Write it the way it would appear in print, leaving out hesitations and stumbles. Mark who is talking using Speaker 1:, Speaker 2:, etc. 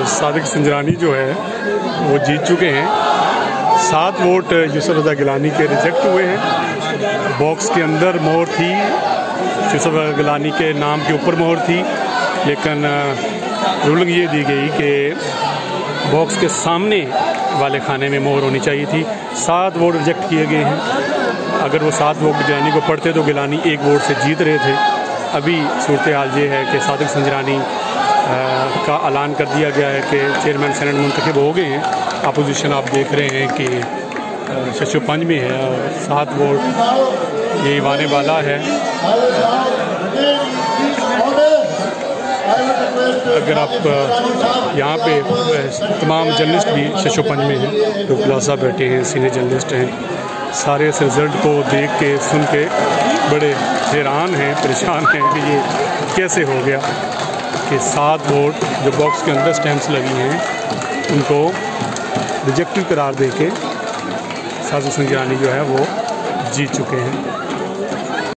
Speaker 1: सादिक संजरानी जो है वो जीत चुके हैं। 7 वोट यूसुफ रज़ा गिलानी के रिजेक्ट हुए हैं। बॉक्स के अंदर मोहर थी, यूसुफ रज़ा गिलानी के नाम के ऊपर मोहर थी, लेकिन रूलिंग ये दी गई कि बॉक्स के सामने वाले खाने में मोहर होनी चाहिए थी। 7 वोट रिजेक्ट किए गए हैं। अगर वो 7 वोट गिलानी को पढ़ते तो गिलानी 1 वोट से जीत रहे थे। अभी सूरत हाल ये है कि सादिक संजरानी का ऐलान कर दिया गया है कि चेयरमैन सेनेट मुंतखब हो गए हैं। अपोजिशन आप देख रहे हैं कि 605 में है और 7 वोट ये आने वाला है। अगर आप यहाँ पे तमाम जर्नलिस्ट भी 605 में हैं, तो खुलासा बैठे हैं, सीनियर जर्नलिस्ट हैं, सारे इस रिज़ल्ट को देख के सुन के बड़े हैरान हैं, परेशान हैं कि ये कैसे हो गया कि 7 वोट जो बॉक्स के अंदर स्टैम्प्स लगी हैं उनको रिजेक्टेड करार दे के सादिक संजरानी जो है वो जीत चुके हैं।